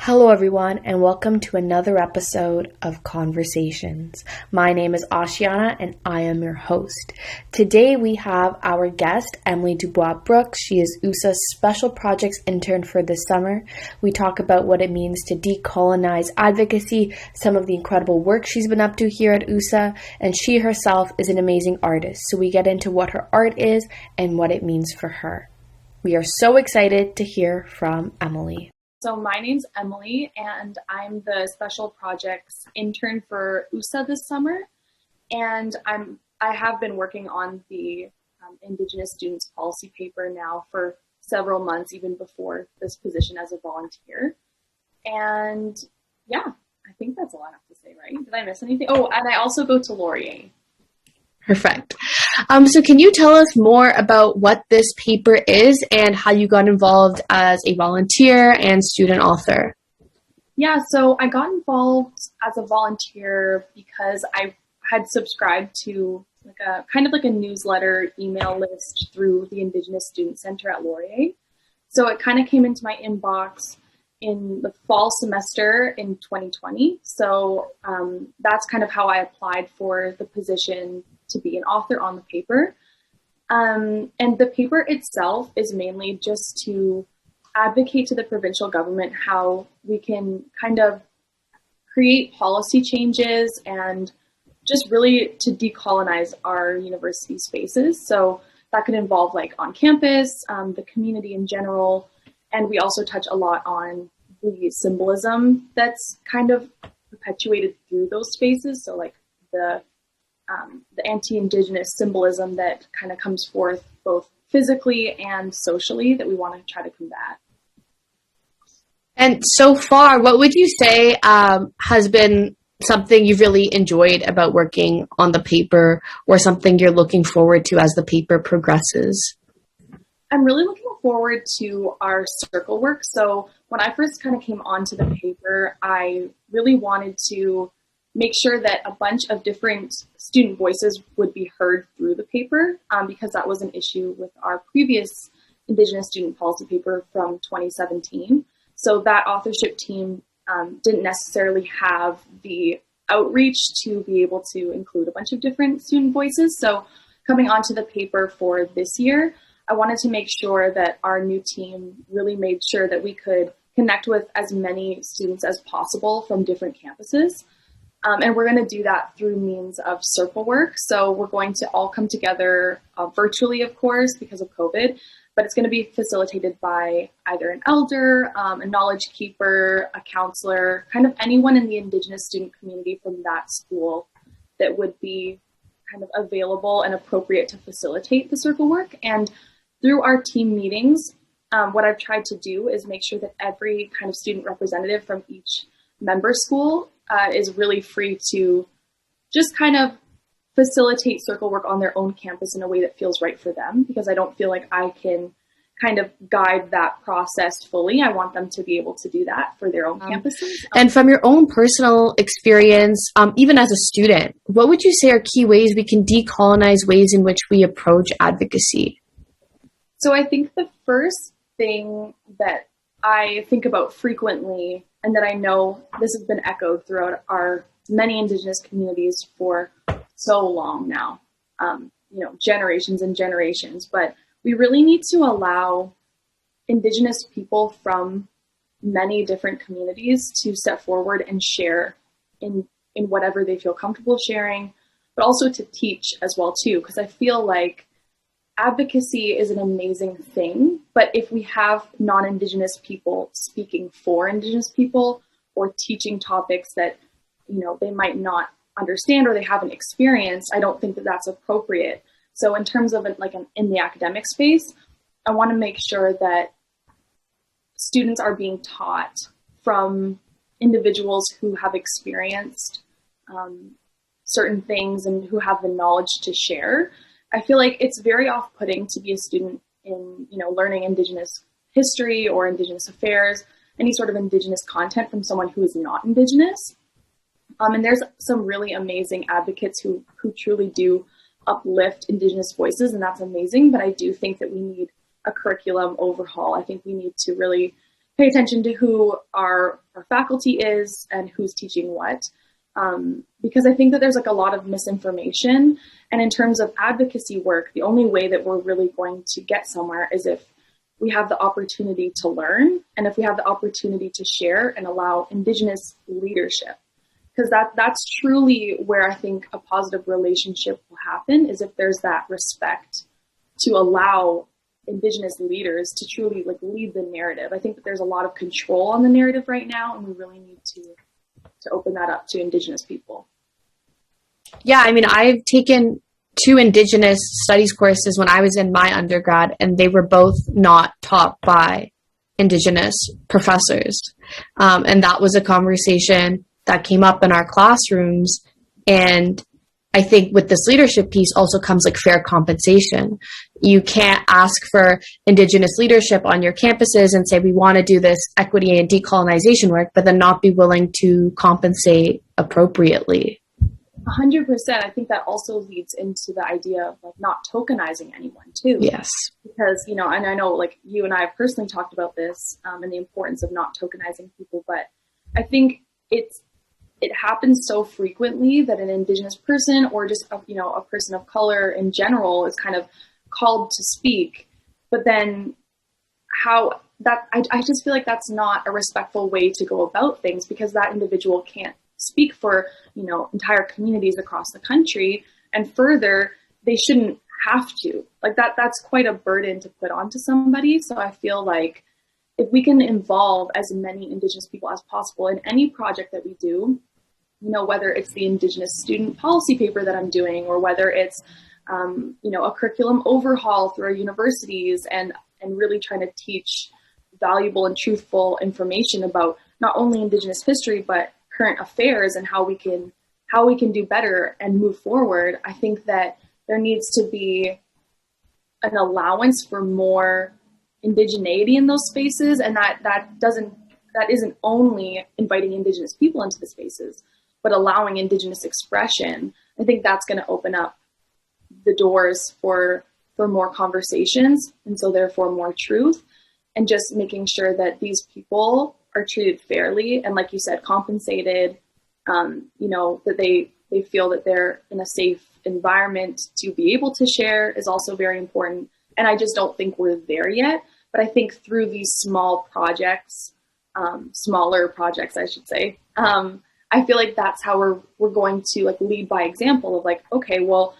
Hello, everyone, and welcome to another episode of Conversations. My name is Ashiana, and I am your host. Today, we have our guest, Emily Dubois-Brooks. She is USA's Special Projects Intern for this summer. We talk about what it means to decolonize advocacy, some of the incredible work she's been up to here at USA, and she herself is an amazing artist. So we get into what her art is and what it means for her. We are so excited to hear from Emily. So my name's Emily, and I'm the Special Projects Intern for USA this summer. And I have been working on the Indigenous Students Policy paper now for several months, even before this position as a volunteer. And yeah, I think that's all I have to say, right? Did I miss anything? Oh, and I also go to Laurier. Perfect. So can you tell us more about what this paper is and how you got involved as a volunteer and student author? Yeah, so I got involved as a volunteer because I had subscribed to like a newsletter email list through the Indigenous Student Center at Laurier. So it kind of came into my inbox in the fall semester in 2020. So that's kind of how I applied for the position to be an author on the paper. And the paper itself is mainly just to advocate to the provincial government how we can kind of create policy changes and just really to decolonize our university spaces. So that could involve like on campus, the community in general, and we also touch a lot on the symbolism that's kind of perpetuated through those spaces. So like the anti-Indigenous symbolism that kind of comes forth both physically and socially that we want to try to combat. And so far, what would you say has been something you've really enjoyed about working on the paper or something you're looking forward to as the paper progresses? I'm really looking forward to our circle work. So when I first kind of came onto the paper, I really wanted to make sure that a bunch of different student voices would be heard through the paper because that was an issue with our previous Indigenous Student Policy paper from 2017. So that authorship team didn't necessarily have the outreach to be able to include a bunch of different student voices. So coming onto the paper for this year, I wanted to make sure that our new team really made sure that we could connect with as many students as possible from different campuses. And we're going to do that through means of circle work. So we're going to all come together virtually, of course, because of COVID, but it's going to be facilitated by either an elder, a knowledge keeper, a counselor, kind of anyone in the Indigenous student community from that school that would be kind of available and appropriate to facilitate the circle work. And through our team meetings, what I've tried to do is make sure that every kind of student representative from each member school is really free to just kind of facilitate circle work on their own campus in a way that feels right for them, because I don't feel like I can kind of guide that process fully. I want them to be able to do that for their own campuses. And from your own personal experience, even as a student, what would you say are key ways we can decolonize ways in which we approach advocacy? So I think the first thing that I think about frequently, and that I know this has been echoed throughout our many Indigenous communities for so long now, generations and generations, but we really need to allow Indigenous people from many different communities to step forward and share in whatever they feel comfortable sharing, but also to teach as well too, because I feel like advocacy is an amazing thing, but if we have non-Indigenous people speaking for Indigenous people or teaching topics that, they might not understand or they haven't experienced, I don't think that that's appropriate. So in terms of in the academic space, I want to make sure that students are being taught from individuals who have experienced certain things and who have the knowledge to share. I feel like it's very off-putting to be a student in, learning Indigenous history or Indigenous affairs, any sort of Indigenous content from someone who is not Indigenous. And there's some really amazing advocates who truly do uplift Indigenous voices, and that's amazing. But I do think that we need a curriculum overhaul. I think we need to really pay attention to who our faculty is and who's teaching what. Because I think that there's like a lot of misinformation. And in terms of advocacy work, the only way that we're really going to get somewhere is if we have the opportunity to learn, and if we have the opportunity to share and allow Indigenous leadership. Because that's truly where I think a positive relationship will happen, is if there's that respect to allow Indigenous leaders to truly like lead the narrative. I think that there's a lot of control on the narrative right now, and we really need to open that up to Indigenous people. Yeah, I mean, I've taken 2 Indigenous studies courses when I was in my undergrad, and they were both not taught by Indigenous professors. And that was a conversation that came up in our classrooms. And I think with this leadership piece also comes like fair compensation. You can't ask for Indigenous leadership on your campuses and say, we want to do this equity and decolonization work, but then not be willing to compensate appropriately. 100%. I think that also leads into the idea of like not tokenizing anyone too. Yes. Because, and I know like you and I have personally talked about this and the importance of not tokenizing people, but I think it happens so frequently that an Indigenous person or just a person of color in general is kind of called to speak, but then I just feel like that's not a respectful way to go about things, because that individual can't speak for entire communities across the country, and further, they shouldn't have to. Like that's quite a burden to put onto somebody. So I feel like if we can involve as many Indigenous people as possible in any project that we do, whether it's the Indigenous student policy paper that I'm doing, or whether it's, a curriculum overhaul through our universities and really trying to teach valuable and truthful information about not only Indigenous history, but current affairs and how we can do better and move forward. I think that there needs to be an allowance for more indigeneity in those spaces. And that isn't only inviting Indigenous people into the spaces, but allowing Indigenous expression. I think that's going to open up the doors for more conversations, and so therefore more truth, and just making sure that these people are treated fairly and, like you said, compensated, that they feel that they're in a safe environment to be able to share is also very important. And I just don't think we're there yet, but I think through these smaller projects, I should say, I feel like that's how we're going to like lead by example of like, okay, well,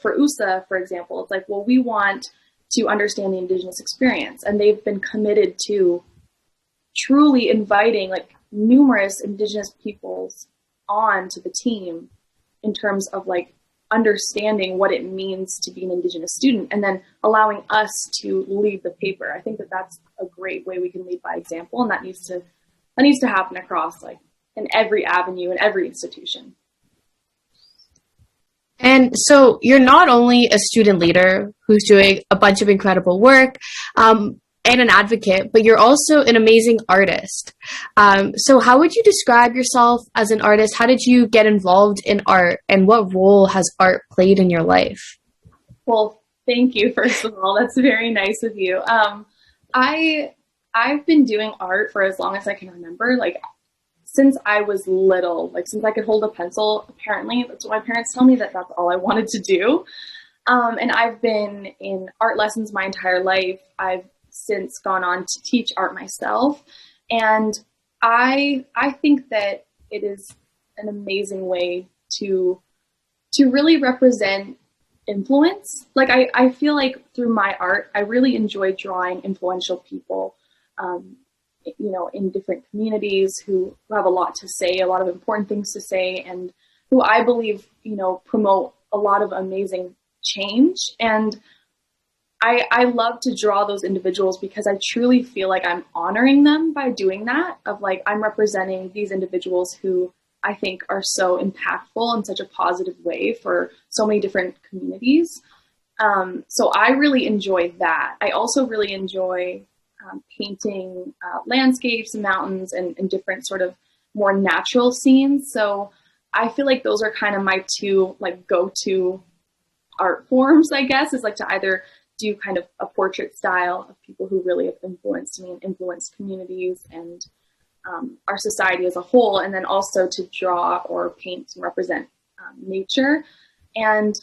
for USA, for example, it's like, well, we want to understand the Indigenous experience, and they've been committed to truly inviting like numerous Indigenous peoples onto the team in terms of like understanding what it means to be an Indigenous student, and then allowing us to lead the paper. I think that that's a great way we can lead by example, and that needs to happen across like in every avenue in every institution. And so you're not only a student leader who's doing a bunch of incredible work and an advocate, but you're also an amazing artist. So how would you describe yourself as an artist? How did you get involved in art, and what role has art played in your life? Well, thank you, first of all. That's very nice of you. I've been doing art for as long as I can remember, like since I was little, like since I could hold a pencil. Apparently, that's what my parents tell me, that's all I wanted to do. And I've been in art lessons my entire life. I've since gone on to teach art myself. And I think that it is an amazing way to really represent influence. Like I feel like through my art, I really enjoy drawing influential people, in different communities who have a lot to say, a lot of important things to say, and who I believe, promote a lot of amazing change. And I love to draw those individuals because I truly feel like I'm honoring them by doing that, of like, I'm representing these individuals who I think are so impactful in such a positive way for so many different communities. So I really enjoy that. I also really enjoy painting landscapes, mountains, and different sort of more natural scenes. So I feel like those are kind of my two like go-to art forms, I guess, is like to either do kind of a portrait style of people who really have influenced me and influenced communities and our society as a whole, and then also to draw or paint and represent nature. And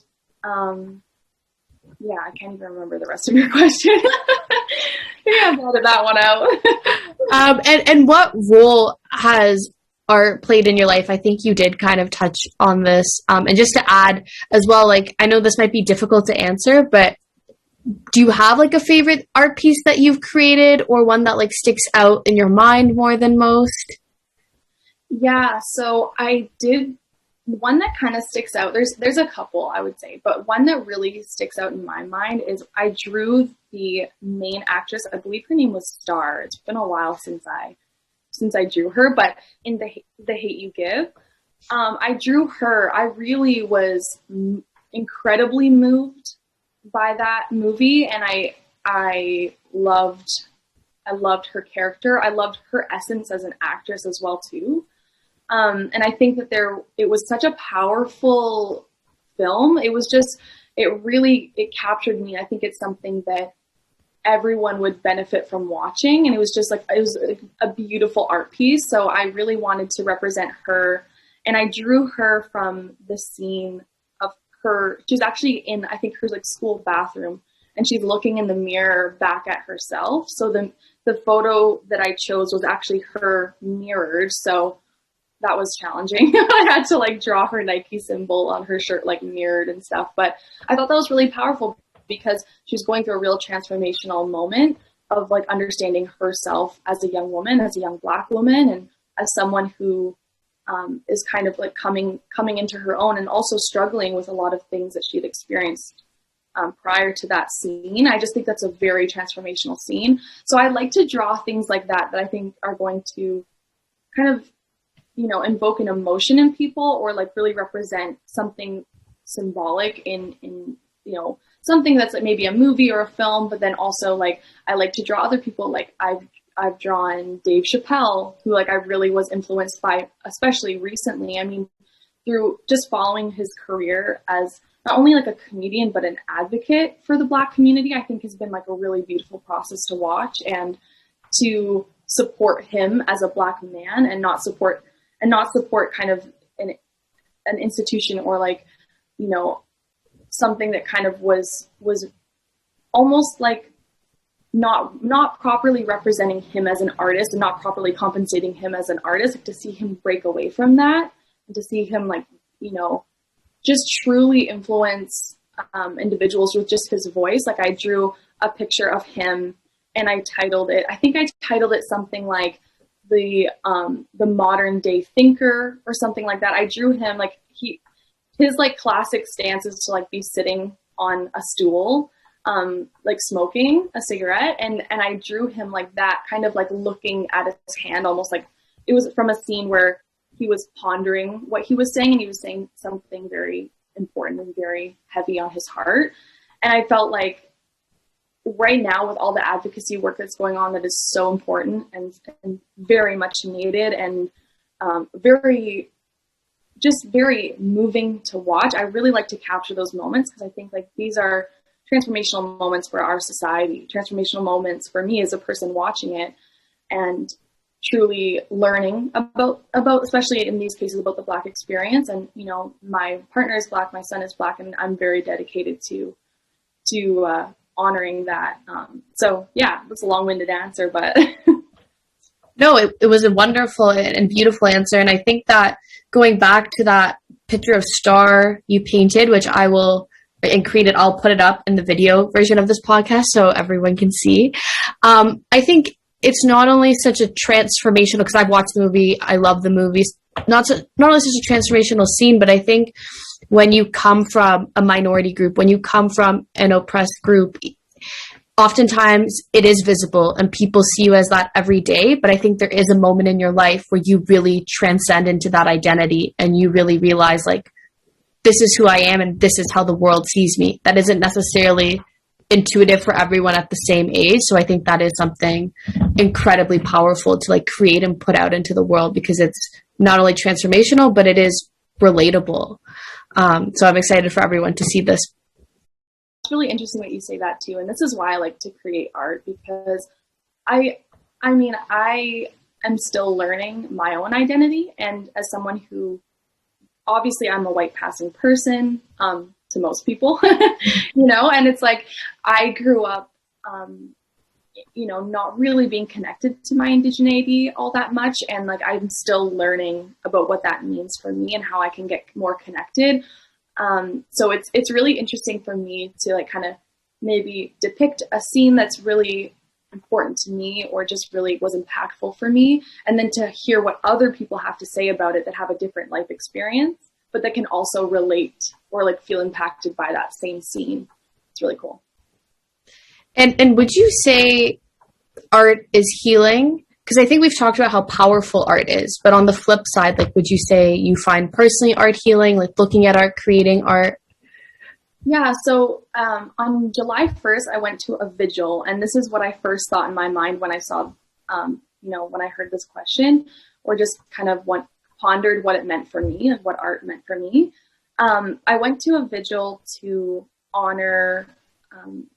yeah, I can't even remember the rest of your question. Yeah, I blotted that one out. And what role has art played in your life? I think you did kind of touch on this. And just to add as well, like, I know this might be difficult to answer, but do you have like a favorite art piece that you've created, or one that like sticks out in your mind more than most? Yeah, so I did one that kind of sticks out. There's a couple, I would say, but one that really sticks out in my mind is I drew the main actress. I believe her name was Star. It's been a while since I drew her, but in the Hate You Give, I drew her. I really was incredibly moved by that movie, and I loved her character. I loved her essence as an actress as well too. And I think that it was such a powerful film. It captured me. I think it's something that everyone would benefit from watching. And it was a beautiful art piece. So I really wanted to represent her. And I drew her from the scene of her. She was actually in, I think, her like school bathroom, and she's looking in the mirror back at herself. So the photo that I chose was actually her mirrored. So that was challenging. I had to like draw her Nike symbol on her shirt, like mirrored and stuff. But I thought that was really powerful because she was going through a real transformational moment of like understanding herself as a young woman, as a young Black woman, and as someone who is kind of like coming into her own, and also struggling with a lot of things that she had experienced prior to that scene. I just think that's a very transformational scene. So I like to draw things like that I think are going to kind of, invoke an emotion in people, or like really represent something symbolic in something that's like maybe a movie or a film. But then also, like, I like to draw other people. Like I've drawn Dave Chappelle, who like I really was influenced by, especially recently. I mean, through just following his career as not only like a comedian, but an advocate for the Black community, I think has been like a really beautiful process to watch, and to support him as a Black man, and not support kind of an institution, or like, something that kind of was almost like not properly representing him as an artist, and not properly compensating him as an artist. Like, to see him break away from that, and to see him like, just truly influence individuals with just his voice. Like, I drew a picture of him, and I titled it something like the modern day thinker, or something like that. I drew him like his like classic stance is to like be sitting on a stool, like smoking a cigarette. And I drew him like that, kind of like looking at his hand, almost like it was from a scene where he was pondering what he was saying, and he was saying something very important and very heavy on his heart. And I felt like right now, with all the advocacy work that's going on, that is so important and very much needed, and very moving to watch. I really like to capture those moments, because I think like these are transformational moments for our society, transformational moments for me as a person watching it, and truly learning about, especially in these cases, about the Black experience. And, my partner is Black, my son is Black, and I'm very dedicated to honoring that. So yeah, that's a long-winded answer, but No, it was a wonderful and beautiful answer. And I think that going back to that picture of Star you painted, which I will and created, I'll put it up in the video version of this podcast so everyone can see. I think it's not only such a transformational, because I've watched the movie, I love the movies, not only such a transformational scene, but I think when you come from a minority group, when you come from an oppressed group, oftentimes it is visible and people see you as that every day. But I think there is a moment in your life where you really transcend into that identity, and you really realize like, this is who I am, and this is how the world sees me. That isn't necessarily intuitive for everyone at the same age. So I think that is something incredibly powerful to like create and put out into the world, because it's not only transformational, but it is relatable. So I'm excited for everyone to see this. that's really interesting that you say that too. And this is why I like to create art, because I am still learning my own identity. And as someone who, obviously I'm a white passing person, to most people, and it's like, I grew up, not really being connected to my indigeneity all that much. And like, I'm still learning about what that means for me and how I can get more connected. So it's really interesting for me to like kind of maybe depict a scene that's really important to me or just really was impactful for me. And then to hear what other people have to say about it that have a different life experience, but that can also relate or like feel impacted by that same scene. It's really cool. And would you say art is healing? Because I think we've talked about how powerful art is, but on the flip side, like, would you say you find personally art healing, like looking at art, creating art? Yeah. So on July 1st, I went to a vigil, and this is what I first thought in my mind when I saw, when I heard this question, or just kind of pondered what it meant for me and what art meant for me. I went to a vigil to honor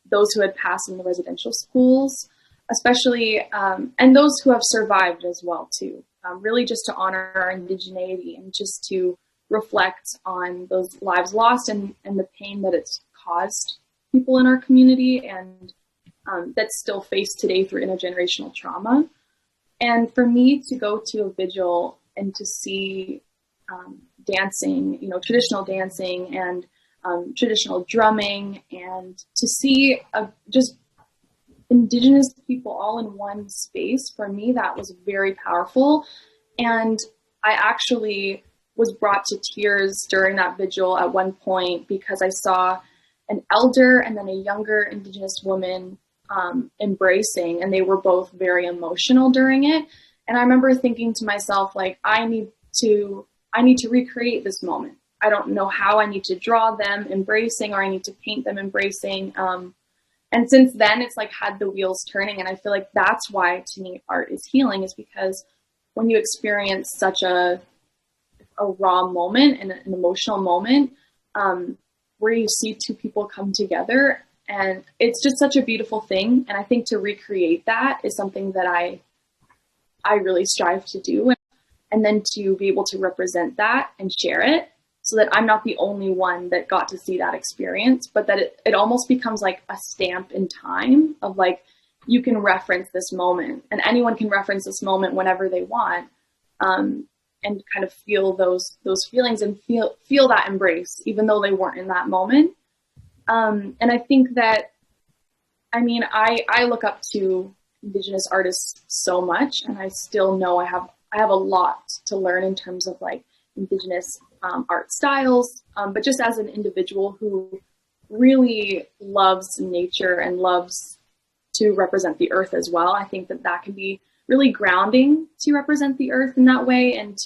those who had passed in the residential schools, especially, and those who have survived as well too. Really just to honor our indigeneity and just to reflect on those lives lost and the pain that it's caused people in our community and that's still faced today through intergenerational trauma. And for me to go to a vigil and to see dancing, traditional dancing and traditional drumming, and to see just Indigenous people all in one space, for me, that was very powerful. And I actually was brought to tears during that vigil at one point because I saw an elder and then a younger Indigenous woman embracing, and they were both very emotional during it. And I remember thinking to myself, like, I need to recreate this moment. I don't know how. I need to draw them embracing, or I need to paint them embracing. And since then, it's like had the wheels turning. And I feel like that's why, to me, art is healing, is because when you experience such a raw moment and an emotional moment, where you see two people come together, and it's just such a beautiful thing. And I think to recreate that is something that I really strive to do. And then to be able to represent that and share it, so that I'm not the only one that got to see that experience, but that it almost becomes like a stamp in time of like, you can reference this moment, and anyone can reference this moment whenever they want, and kind of feel those feelings and feel that embrace, even though they weren't in that moment. And I think that, I look up to Indigenous artists so much, and I still know I have a lot to learn in terms of like Indigenous art styles, but just as an individual who really loves nature and loves to represent the earth as well, I think that can be really grounding to represent the earth in that way, and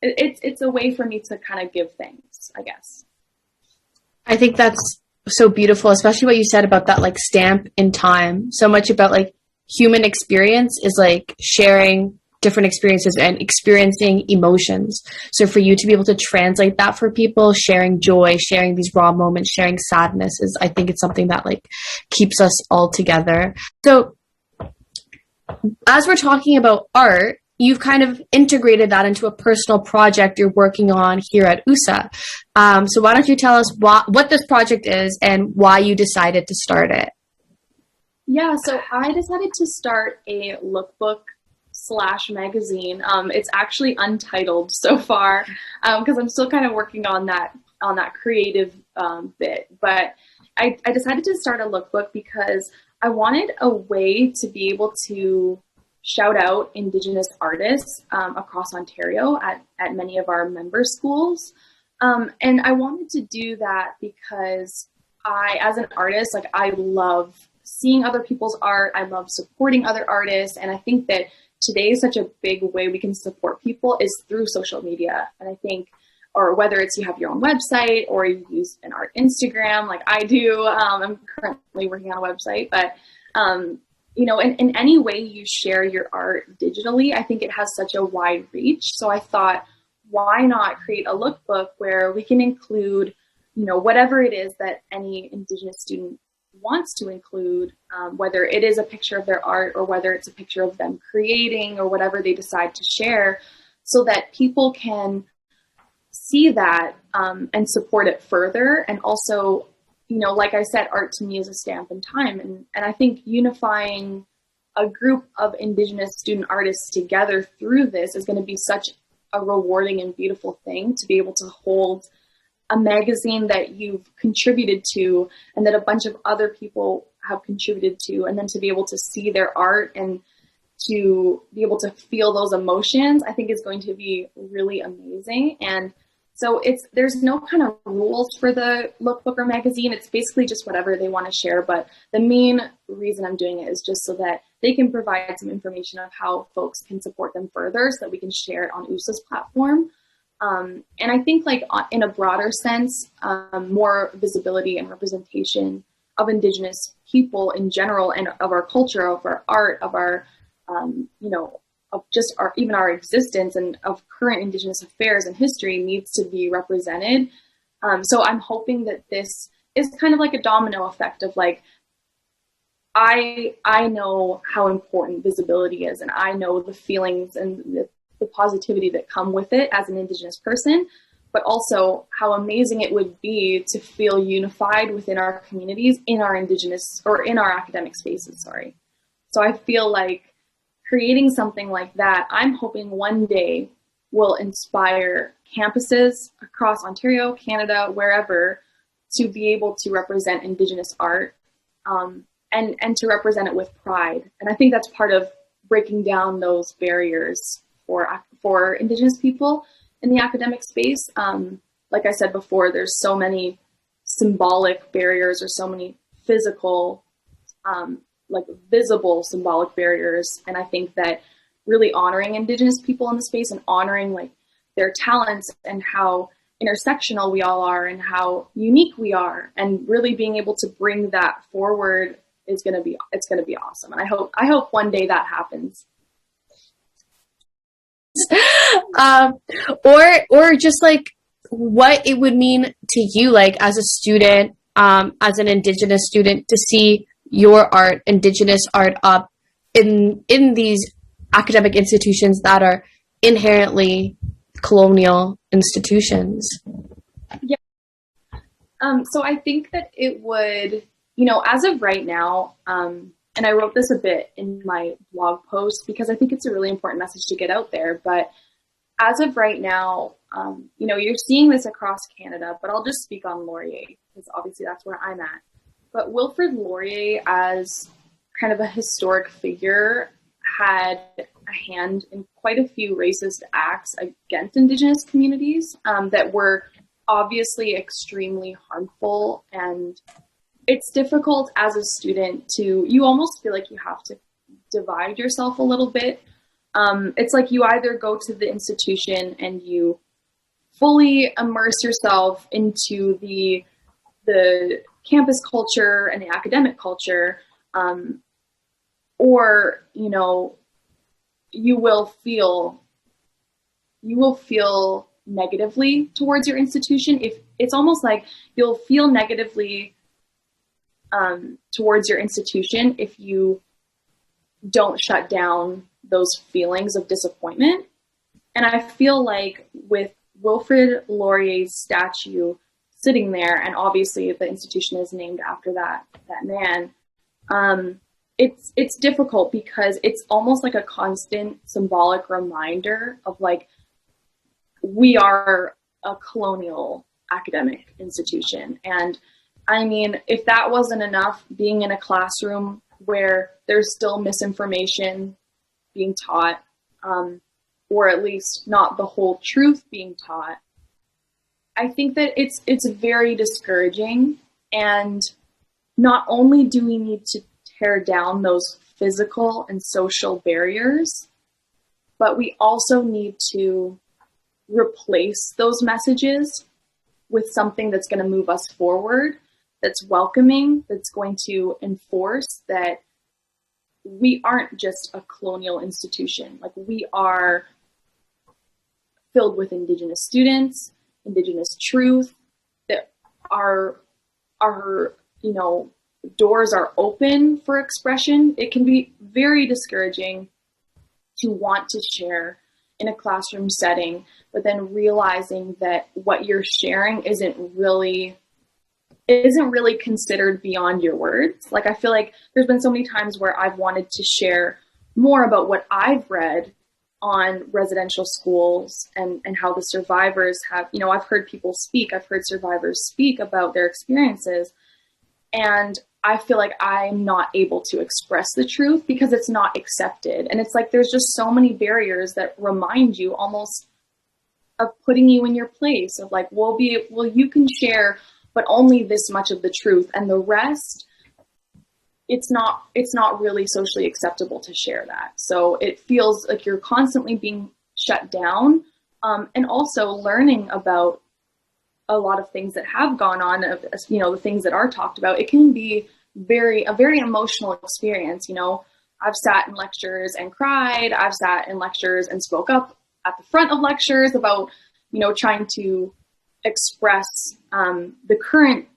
it's a way for me to kind of give thanks, I guess. I think that's so beautiful, especially what you said about that like stamp in time. So much about like human experience is like sharing different experiences and experiencing emotions. So for you to be able to translate that for people, sharing joy, sharing these raw moments, sharing sadness, I think it's something that like keeps us all together. So as we're talking about art, you've kind of integrated that into a personal project you're working on here at USA. So why don't you tell us what this project is and why you decided to start it? Yeah, so I decided to start a lookbook / magazine. It's actually untitled so far, because I'm still kind of working on that creative bit. But I decided to start a lookbook because I wanted a way to be able to shout out Indigenous artists across Ontario at many of our member schools. And I wanted to do that because as an artist, like, I love seeing other people's art. I love supporting other artists. And I think that today is such a big way we can support people is through social media. And I think, or whether it's you have your own website or you use an art Instagram like I do. I'm currently working on a website, but in any way you share your art digitally, I think it has such a wide reach. So I thought, why not create a lookbook where we can include whatever it is that any Indigenous student wants to include, whether it is a picture of their art or whether it's a picture of them creating or whatever they decide to share, so that people can see that and support it further. And also, like I said, art to me is a stamp in time. And I think unifying a group of Indigenous student artists together through this is going to be such a rewarding and beautiful thing, to be able to hold a magazine that you've contributed to and that a bunch of other people have contributed to, and then to be able to see their art and to be able to feel those emotions, I think is going to be really amazing. And so there's no kind of rules for the lookbook or magazine. It's basically just whatever they want to share. But the main reason I'm doing it is just so that they can provide some information of how folks can support them further, so that we can share it on USA's platform. And I think, like, in a broader sense, more visibility and representation of Indigenous people in general, and of our culture, of our art, of our, of just even our existence, and of current Indigenous affairs and history needs to be represented. So I'm hoping that this is kind of like a domino effect of, like, I know how important visibility is, and I know the feelings and the positivity that come with it as an Indigenous person, but also how amazing it would be to feel unified within our communities, in our Indigenous, or in our academic spaces, sorry. So I feel like creating something like that, I'm hoping one day will inspire campuses across Ontario, Canada, wherever, to be able to represent Indigenous art, and to represent it with pride. And I think that's part of breaking down those barriers for Indigenous people in the academic space. Like I said before, there's so many symbolic barriers, or so many physical, like visible symbolic barriers. And I think that really honoring Indigenous people in the space, and honoring, like, their talents and how intersectional we all are and how unique we are, and really being able to bring that forward is going to be awesome. And I hope one day that happens. Or just, like, what it would mean to you, like, as a student, as an Indigenous student, to see your art, Indigenous art, up in these academic institutions that are inherently colonial institutions. Yeah. So I think that it would, as of right now, and I wrote this a bit in my blog post because I think it's a really important message to get out there. But as of right now, you're seeing this across Canada, but I'll just speak on Laurier, because obviously that's where I'm at. But Wilfrid Laurier, as kind of a historic figure, had a hand in quite a few racist acts against Indigenous communities that were obviously extremely harmful. And it's difficult as a student you almost feel like you have to divide yourself a little bit. It's like you either go to the institution and you fully immerse yourself into the campus culture and the academic culture, or you will feel negatively towards your institution. If it's almost like you'll feel negatively towards your institution if you don't shut down those feelings of disappointment. And I feel like with Wilfrid Laurier's statue sitting there, and obviously the institution is named after that man, it's difficult because it's almost like a constant symbolic reminder of, like, we are a colonial academic institution. And I mean, if that wasn't enough, being in a classroom where there's still misinformation being taught, or at least not the whole truth being taught, I think that it's very discouraging. And not only do we need to tear down those physical and social barriers, but we also need to replace those messages with something that's going to move us forward, that's welcoming, that's going to enforce that we aren't just a colonial institution. Like, we are filled with Indigenous students, Indigenous truth, that our doors are open for expression, it can be very discouraging to want to share in a classroom setting, but then realizing that what you're sharing isn't really considered beyond your words. Like, I feel like there's been so many times where I've wanted to share more about what I've read on residential schools and how the survivors have, I've heard survivors speak about their experiences, and I feel like I'm not able to express the truth because it's not accepted. And it's like, there's just so many barriers that remind you almost of putting you in your place of like, well, you can share, but only this much of the truth, and the rest, it's not really socially acceptable to share that. So it feels like you're constantly being shut down, and also learning about a lot of things that have gone on, the things that are talked about. It can be a very emotional experience. I've sat in lectures and cried. I've sat in lectures and spoke up at the front of lectures about, trying to express the current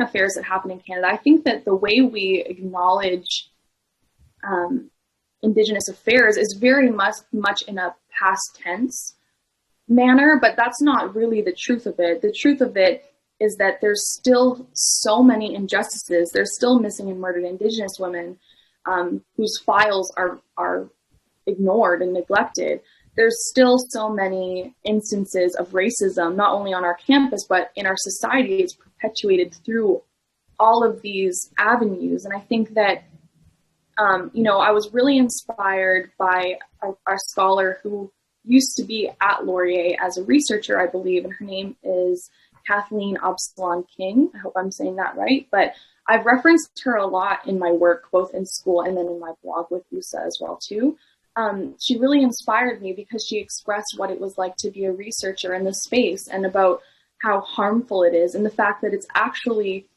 affairs that happen in Canada. I think that the way we acknowledge Indigenous affairs is very much in a past tense manner, but that's not really the truth of it. The truth of it is that there's still so many injustices. There's still missing and murdered Indigenous women whose files are ignored and neglected. There's still so many instances of racism, not only on our campus, but in our society. It's perpetuated through all of these avenues. And I think that, I was really inspired by our scholar who used to be at Laurier as a researcher, I believe, and her name is Kathleen Absalon King. I hope I'm saying that right, but I've referenced her a lot in my work, both in school and then in my blog with USA as well too. She really inspired me because she expressed what it was like to be a researcher in this space and about how harmful it is, and the fact that it's actually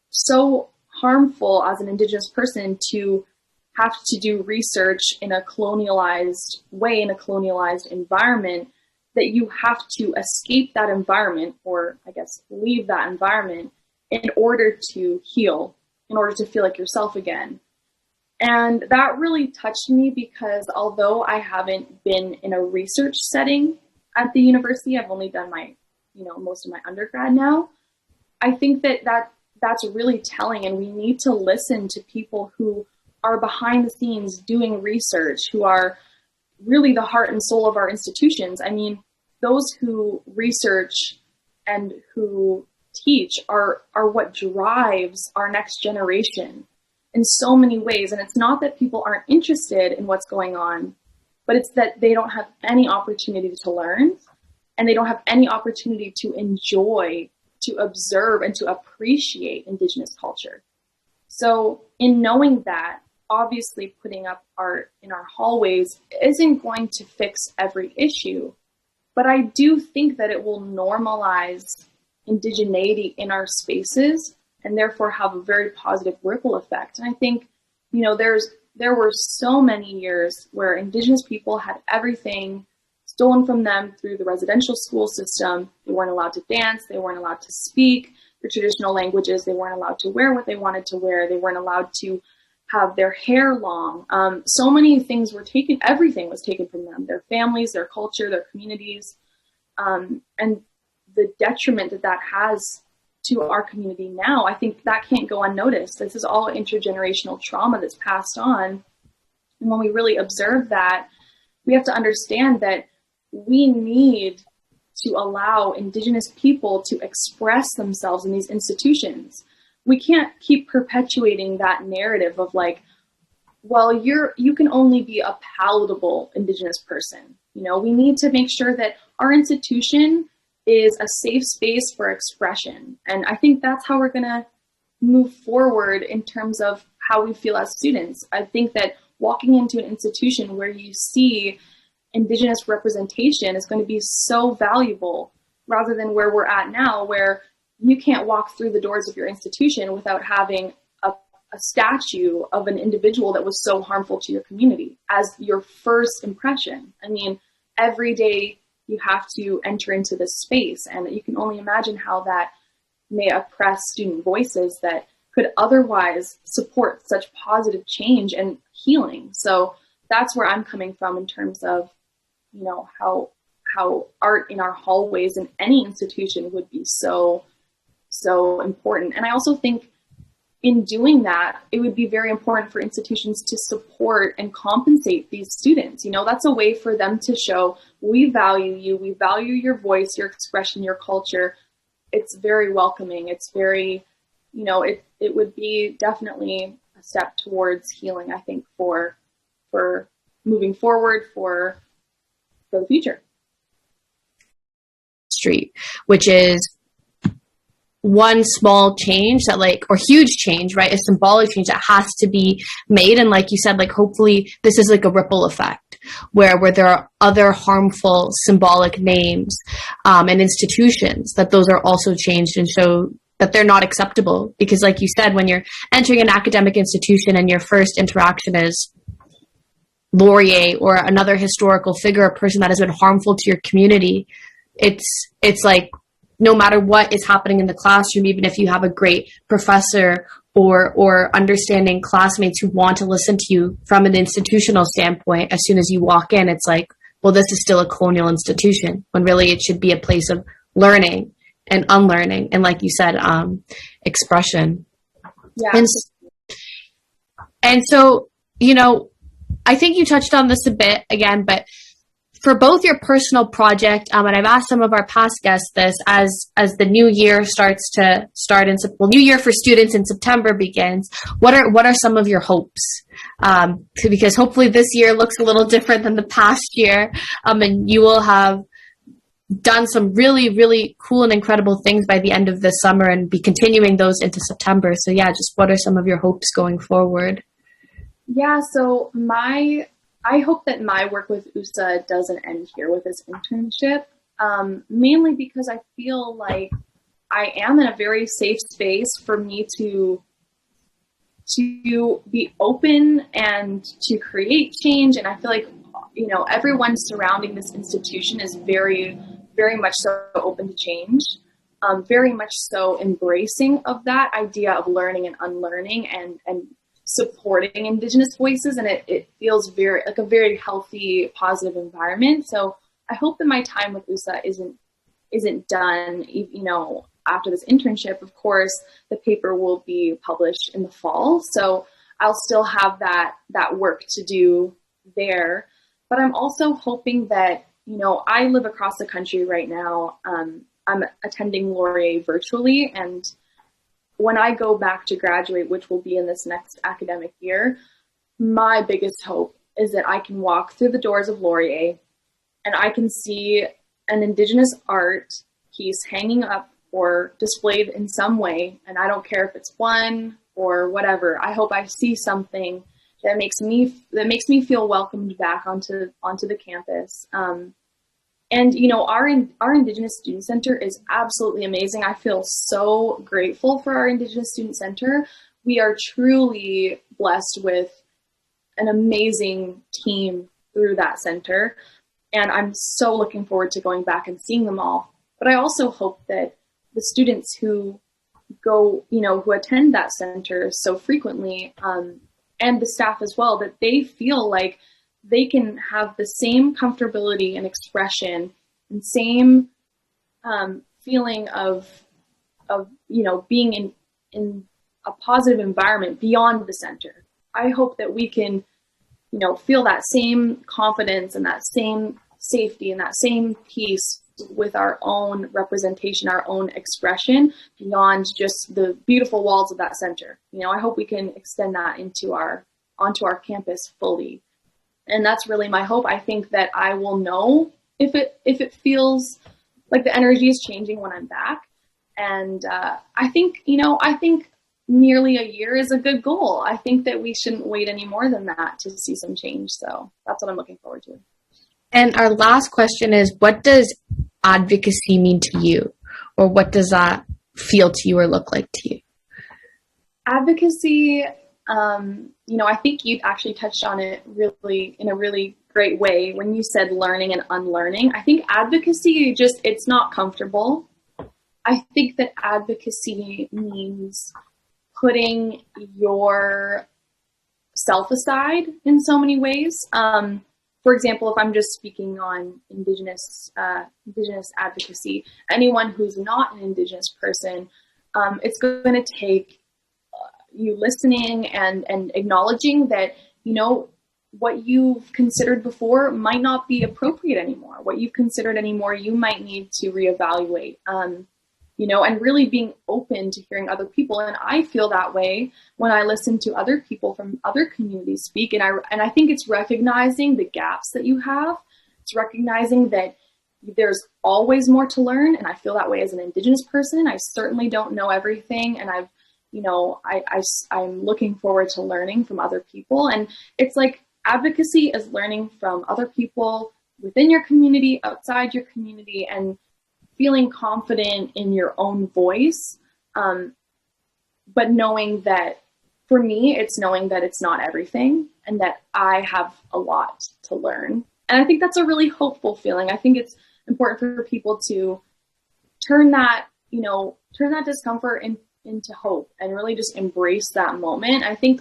so harmful as an Indigenous person to have to do research in a colonialized way, in a colonialized environment, that you have to escape that environment, or I guess leave that environment, in order to heal, in order to feel like yourself again. And that really touched me because although I haven't been in a research setting at the university, I've only done most of my undergrad now, I think that's really telling, and we need to listen to people who are behind the scenes doing research, who are really the heart and soul of our institutions. I mean, those who research and who teach are what drives our next generation in so many ways. And it's not that people aren't interested in what's going on, but it's that they don't have any opportunity to learn, and they don't have any opportunity to enjoy, to observe, and to appreciate Indigenous culture. So in knowing that, obviously putting up art in our hallways isn't going to fix every issue, but I do think that it will normalize indigeneity in our spaces and therefore have a very positive ripple effect. And I think, there were so many years where Indigenous people had everything stolen from them through the residential school system. They weren't allowed to dance. They weren't allowed to speak the traditional languages. They weren't allowed to wear what they wanted to wear. They weren't allowed to have their hair long. So many things were taken. Everything was taken from them, their families, their culture, their communities. And the detriment that has to our community now, I think that can't go unnoticed. This is all intergenerational trauma that's passed on. And when we really observe that, we have to understand that we need to allow Indigenous people to express themselves in these institutions. We can't keep perpetuating that narrative of like, well, you can only be a palatable Indigenous person. We need to make sure that our institution is a safe space for expression. And I think that's how we're going to move forward in terms of how we feel as students. I think that walking into an institution where you see Indigenous representation is going to be so valuable, rather than where we're at now, where you can't walk through the doors of your institution without having a statue of an individual that was so harmful to your community as your first impression. I mean, every day you have to enter into this space, and you can only imagine how that may oppress student voices that could otherwise support such positive change and healing. So that's where I'm coming from in terms of, how art in our hallways in any institution would be so important. And I also think in doing that, it would be very important for institutions to support and compensate these students. That's a way for them to show, we value you, we value your voice, your expression, your culture. It's very welcoming. It's very, it would be definitely a step towards healing, I think, for moving forward for the future. Street, which is one small change that or huge change, right? A symbolic change that has to be made. And like you said, hopefully this is a ripple effect where there are other harmful symbolic names and institutions, that those are also changed and show that they're not acceptable. Because like you said, when you're entering an academic institution and your first interaction is Laurier or another historical figure, a person that has been harmful to your community, it's like, no matter what is happening in the classroom, even if you have a great professor or understanding classmates who want to listen to you from an institutional standpoint, as soon as you walk in, it's like, well, this is still a colonial institution, when really it should be a place of learning and unlearning. And like you said, expression. Yeah. And so, I think you touched on this a bit again, but for both your personal project, and I've asked some of our past guests this, as the new year new year for students in September begins, what are some of your hopes? Because hopefully this year looks a little different than the past year, and you will have done some really, really cool and incredible things by the end of this summer and be continuing those into September. So yeah, just what are some of your hopes going forward? Yeah, so I hope that my work with USA doesn't end here with this internship, mainly because I feel like I am in a very safe space for me to be open and to create change. And I feel like, everyone surrounding this institution is very, very much so open to change, very much so embracing of that idea of learning and unlearning and supporting Indigenous voices, and it feels very like a very healthy, positive environment. So I hope that my time with USA isn't done. After this internship, of course, the paper will be published in the fall, so I'll still have that work to do there. But I'm also hoping that I live across the country right now. I'm attending Laurier virtually, and when I go back to graduate, which will be in this next academic year, my biggest hope is that I can walk through the doors of Laurier and I can see an Indigenous art piece hanging up or displayed in some way. And I don't care if it's one or whatever. I hope I see something that makes me feel welcomed back onto the campus. And our Indigenous Student Center is absolutely amazing. I feel so grateful for our Indigenous Student Center. We are truly blessed with an amazing team through that center. And I'm so looking forward to going back and seeing them all. But I also hope that the students who who attend that center so frequently, and the staff as well, that they feel like they can have the same comfortability and expression and same feeling of being in a positive environment beyond the center. I hope that we can, feel that same confidence and that same safety and that same peace with our own representation, our own expression beyond just the beautiful walls of that center. I hope we can extend that onto our campus fully. And that's really my hope. I think that I will know if it feels like the energy is changing when I'm back. And I think nearly a year is a good goal. I think that we shouldn't wait any more than that to see some change. So that's what I'm looking forward to. And our last question is, what does advocacy mean to you? Or what does that feel to you or look like to you? Advocacy, I think you actually touched on it in a really great way when you said learning and unlearning. I think advocacy it's not comfortable. I think that advocacy means putting your self aside in so many ways. For example, if I'm just speaking on Indigenous advocacy, anyone who's not an Indigenous person, it's going to take you listening and acknowledging that, what you've considered before might not be appropriate anymore. What you've considered anymore, you might need to reevaluate. And really being open to hearing other people. And I feel that way when I listen to other people from other communities speak. And I think it's recognizing the gaps that you have. It's recognizing that there's always more to learn. And I feel that way as an Indigenous person. I certainly don't know everything. And I'm looking forward to learning from other people. And it's like advocacy is learning from other people within your community, outside your community, and feeling confident in your own voice, but knowing that, for me, it's knowing that it's not everything and that I have a lot to learn. And I think that's a really hopeful feeling. I think it's important for people to turn that discomfort into hope and really just embrace that moment. I think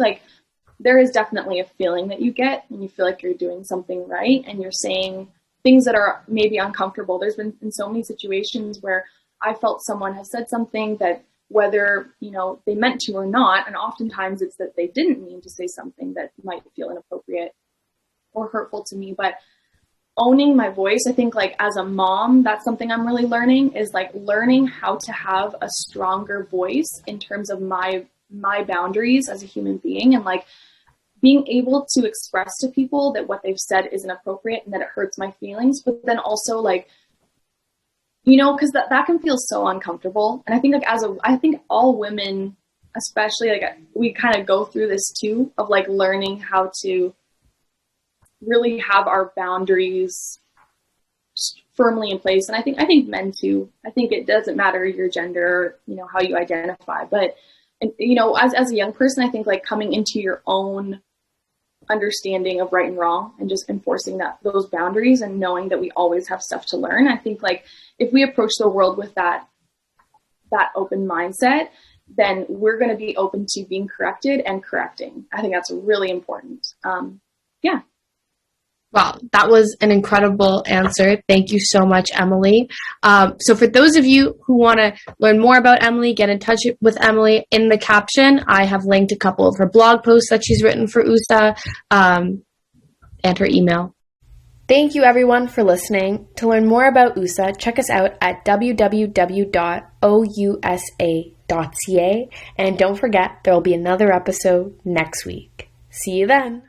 there is definitely a feeling that you get when you feel like you're doing something right and you're saying things that are maybe uncomfortable. There's been in so many situations where I felt someone has said something that, whether, they meant to or not, and oftentimes it's that they didn't mean to say something that might feel inappropriate or hurtful to me. But owning my voice, I think as a mom, that's something I'm really learning, is learning how to have a stronger voice in terms of my boundaries as a human being, and being able to express to people that what they've said isn't appropriate and that it hurts my feelings, but then also because that can feel so uncomfortable. And I think I think all women, especially, we kind of go through this too, of learning how to really have our boundaries firmly in place. And I think men too. I think it doesn't matter your gender, how you identify, but as a young person, I think coming into your own understanding of right and wrong and just enforcing those boundaries and knowing that we always have stuff to learn. I think if we approach the world with that open mindset, then we're going to be open to being corrected and correcting. I think that's really important. Yeah. Wow, that was an incredible answer. Thank you so much, Emily. So for those of you who want to learn more about Emily, get in touch with Emily. In the caption, I have linked a couple of her blog posts that she's written for USA and her email. Thank you, everyone, for listening. To learn more about USA, check us out at www.ousa.ca. And don't forget, there will be another episode next week. See you then.